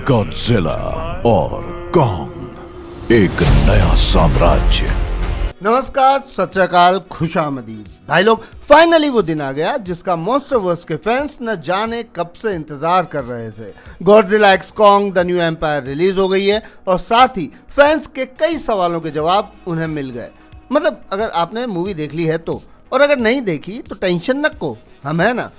Godzilla और Kong, एक नया साम्राज्य। नमस्कार, सत श्री अकाल, खुशामदीद भाई लोग। फाइनली वो दिन आ गया जिसका मॉन्स्टरवर्स के फैंस न जाने कब से इंतजार कर रहे थे। Godzilla x Kong the new empire release हो गई है और साथ ही फैंस के कई सवालों के जवाब उन्हें मिल गए। मतलब अगर आपने मूवी देख ली है तो, और अगर नहीं देखी तो टेंशन न को, हम है ना।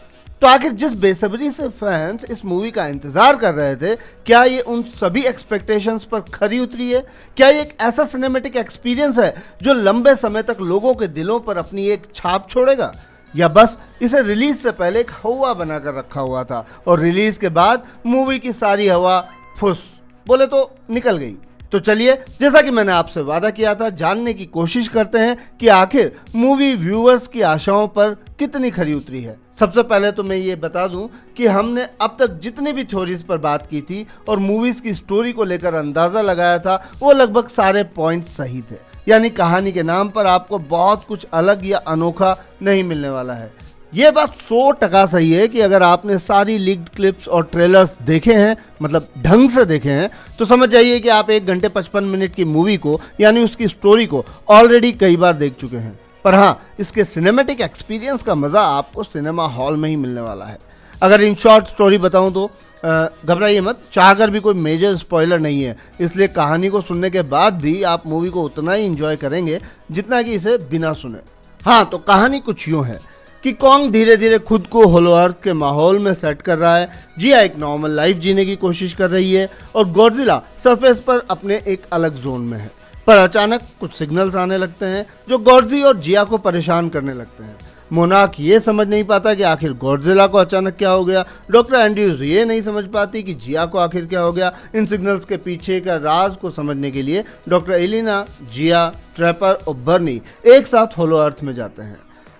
तो आखिर जिस बेसब्री से फैंस इस मूवी का इंतजार कर रहे थे, क्या ये उन सभी एक्सपेक्टेशंस पर खरी उतरी है? क्या ये एक ऐसा सिनेमैटिक एक्सपीरियंस है जो लंबे समय तक लोगों के दिलों पर अपनी एक छाप छोड़ेगा, या बस इसे रिलीज से पहले एक हवा बनाकर रखा हुआ था और रिलीज के बाद मूवी की सारी हवा फुस बोले तो निकल गई? तो चलिए, जैसा कि मैंने आपसे वादा किया था, जानने की कोशिश करते हैं कि आखिर मूवी व्यूअर्स की आशाओं पर कितनी खरी उतरी है। सबसे पहले तो मैं ये बता दूं कि हमने अब तक जितनी भी थ्योरीज पर बात की थी और मूवीज की स्टोरी को लेकर अंदाजा लगाया था, वो लगभग सारे पॉइंट सही थे। यानी कहानी के नाम पर आपको बहुत कुछ अलग या अनोखा नहीं मिलने वाला है। ये बात 100% सही है कि अगर आपने सारी लीक्ड क्लिप्स और ट्रेलर्स देखे हैं, मतलब ढंग से देखे हैं, तो समझ जाइए कि आप 1 घंटे 55 मिनट की मूवी को, यानी उसकी स्टोरी को ऑलरेडी कई बार देख चुके हैं। पर हाँ, इसके सिनेमैटिक एक्सपीरियंस का मज़ा आपको सिनेमा हॉल में ही मिलने वाला है। अगर इन शॉर्ट स्टोरी बताऊं तो घबराइए मत, चाहकर भी कोई मेजर स्पॉइलर नहीं है, इसलिए कहानी को सुनने के बाद भी आप मूवी को उतना ही इंजॉय करेंगे जितना कि इसे बिना सुने। हाँ, तो कहानी कुछ यूँ है कि कॉन्ग धीरे धीरे खुद को होलो अर्थ के माहौल में सेट कर रहा है, जिया एक नॉर्मल लाइफ जीने की कोशिश कर रही है, और गॉडजिला सरफेस पर अपने एक अलग जोन में है। पर अचानक कुछ सिग्नल्स आने लगते हैं जो गॉडजी और जिया को परेशान करने लगते हैं। मोनार्क ये समझ नहीं पाता कि आखिर गॉडजिला को अचानक क्या हो गया। डॉक्टर एंड्रयूज ये नहीं समझ पाती कि जिया को आखिर क्या हो गया। इन सिग्नल्स के पीछे का राज को समझने के लिए डॉक्टर एलिना, जिया, ट्रैपर और बर्नी एक साथ होलो अर्थ में जाते हैं,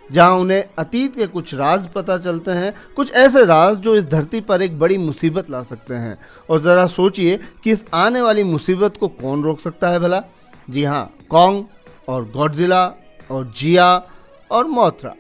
जहां उन्हें अतीत के कुछ राज पता चलते हैं, कुछ ऐसे राज जो इस धरती पर एक बड़ी मुसीबत ला सकते हैं। और ज़रा सोचिए कि इस आने वाली मुसीबत को कौन रोक सकता है भला? जी हाँ, कॉन्ग और गॉडजिला और जिया और मोथरा।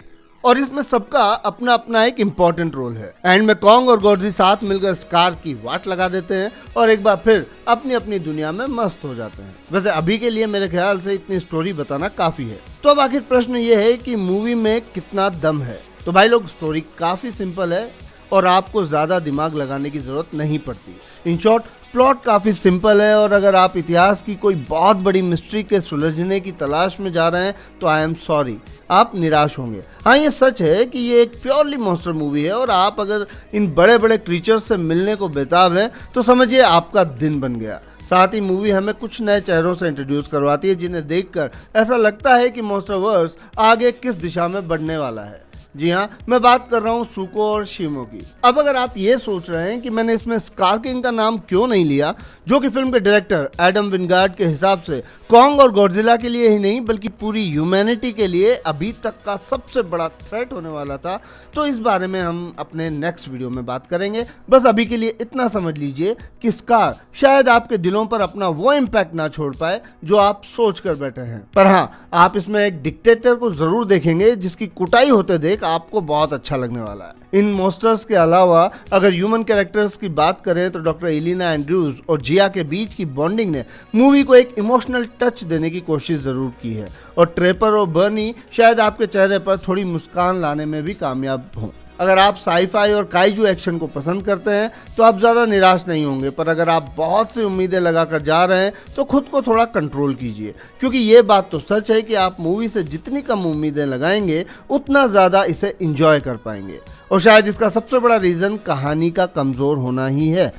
और इसमें सबका अपना अपना एक इम्पॉर्टेंट रोल है। एंड में कॉन्ग और गॉडजी साथ मिलकर स्कार की वाट लगा देते हैं और एक बार फिर अपनी अपनी दुनिया में मस्त हो जाते हैं। वैसे अभी के लिए मेरे ख्याल से इतनी स्टोरी बताना काफ़ी है। तो अब आखिर प्रश्न ये है कि मूवी में कितना दम है? तो भाई लोग, स्टोरी काफ़ी सिंपल है और आपको ज़्यादा दिमाग लगाने की ज़रूरत नहीं पड़ती। इन शॉर्ट, प्लॉट काफ़ी सिंपल है और अगर आप इतिहास की कोई बहुत बड़ी मिस्ट्री के सुलझने की तलाश में जा रहे हैं तो आई एम सॉरी, आप निराश होंगे। हाँ, ये सच है कि ये एक प्योरली मॉन्स्टर मूवी है और आप अगर इन बड़े बड़े क्रीचर्स से मिलने को बेताब हैं तो समझिए आपका दिन बन गया। साथ ही मूवी हमें कुछ नए चेहरों से इंट्रोड्यूस करवाती है जिन्हें देखकर ऐसा लगता है कि मॉन्स्टरवर्स आगे किस दिशा में बढ़ने वाला है। जी हाँ, मैं बात कर रहा हूँ सुको और शिमो की। अब अगर आप ये सोच रहे हैं कि मैंने इसमें स्कार किंग का नाम क्यों नहीं लिया, जो कि फिल्म के डायरेक्टर एडम विंगार्ड के हिसाब से कॉन्ग और गॉडजिला के लिए ही नहीं बल्कि पूरी ह्यूमैनिटी के लिए अभी तक का सबसे बड़ा थ्रेट होने वाला था, तो इस बारे में हम अपने नेक्स्ट वीडियो में बात करेंगे। बस अभी के लिए इतना समझ लीजिए कि स्कार शायद आपके दिलों पर अपना वो इम्पैक्ट ना छोड़ पाए जो आप सोच कर बैठे हैं। पर हाँ, आप इसमें एक डिक्टेटर को जरूर देखेंगे जिसकी कुटाई होते देख आपको बहुत अच्छा लगने वाला है। इन मॉन्स्टर्स के अलावा अगर ह्यूमन कैरेक्टर्स की बात करें तो डॉक्टर एलिना एंड्रयूज और जिया के बीच की बॉन्डिंग ने मूवी को एक इमोशनल टच देने की कोशिश जरूर की है, और ट्रेपर और बर्नी शायद आपके चेहरे पर थोड़ी मुस्कान लाने में भी कामयाब हों। अगर आप साईफाई और काइजू एक्शन को पसंद करते हैं तो आप ज़्यादा निराश नहीं होंगे, पर अगर आप बहुत सी उम्मीदें लगाकर जा रहे हैं तो खुद को थोड़ा कंट्रोल कीजिए, क्योंकि ये बात तो सच है कि आप मूवी से जितनी कम उम्मीदें लगाएंगे उतना ज़्यादा इसे इंजॉय कर पाएंगे। और शायद इसका सबसे बड़ा रीज़न कहानी का कमज़ोर होना ही है।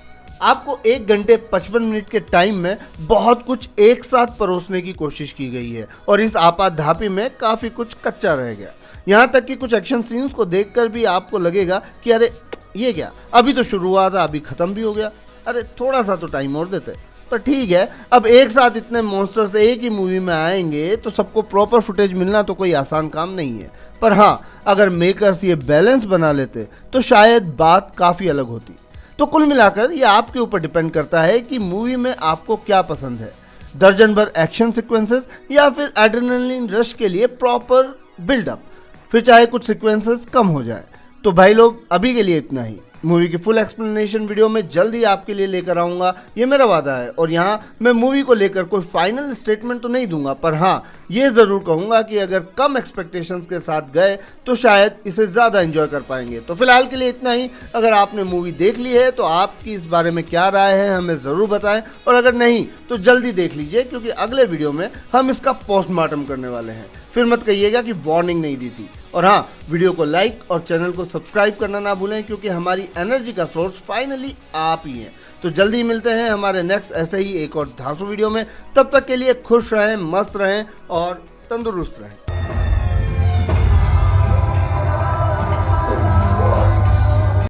आपको 1 घंटे 55 मिनट के टाइम में बहुत कुछ एक साथ परोसने की कोशिश की गई है और इस आपाधापी में काफ़ी कुछ कच्चा रह गया। यहाँ तक कि कुछ एक्शन सीन्स को देखकर भी आपको लगेगा कि अरे ये क्या, अभी तो शुरू हुआ था, अभी ख़त्म भी हो गया, अरे थोड़ा सा तो टाइम और देते। पर ठीक है, अब एक साथ इतने मॉन्स्टर्स एक ही मूवी में आएंगे तो सबको प्रॉपर फुटेज मिलना तो कोई आसान काम नहीं है। पर हाँ, अगर मेकर्स ये बैलेंस बना लेते तो शायद बात काफ़ी अलग होती। तो कुल मिलाकर ये आपके ऊपर डिपेंड करता है कि मूवी में आपको क्या पसंद है, दर्जन भर एक्शन सीक्वेंसेस या फिर एड्रेनलिन रश के लिए प्रॉपर बिल्डअप, फिर चाहे कुछ सीक्वेंसेस कम हो जाए। तो भाई लोग, अभी के लिए इतना ही। मूवी की फुल एक्सप्लेनेशन वीडियो में जल्द ही आपके लिए लेकर आऊंगा, ये मेरा वादा है। और यहाँ मैं मूवी को लेकर कोई फाइनल स्टेटमेंट तो नहीं दूंगा, पर हाँ ये ज़रूर कहूँगा कि अगर कम एक्सपेक्टेशंस के साथ गए तो शायद इसे ज़्यादा एंजॉय कर पाएंगे। तो फिलहाल के लिए इतना ही। अगर आपने मूवी देख ली है तो आपकी इस बारे में क्या राय है हमें ज़रूर बताएं, और अगर नहीं तो जल्दी देख लीजिए, क्योंकि अगले वीडियो में हम इसका पोस्टमार्टम करने वाले हैं। फिर मत कहिएगा कि वार्निंग नहीं दी थी। और हाँ, वीडियो को लाइक और चैनल को सब्सक्राइब करना ना भूलें, क्योंकि हमारी एनर्जी का सोर्स फाइनली आप ही हैं। तो जल्दी मिलते हैं हमारे नेक्स्ट ऐसे ही एक और धांसू वीडियो में। तब तक के लिए खुश रहें, मस्त रहें और तंदुरुस्त रहें।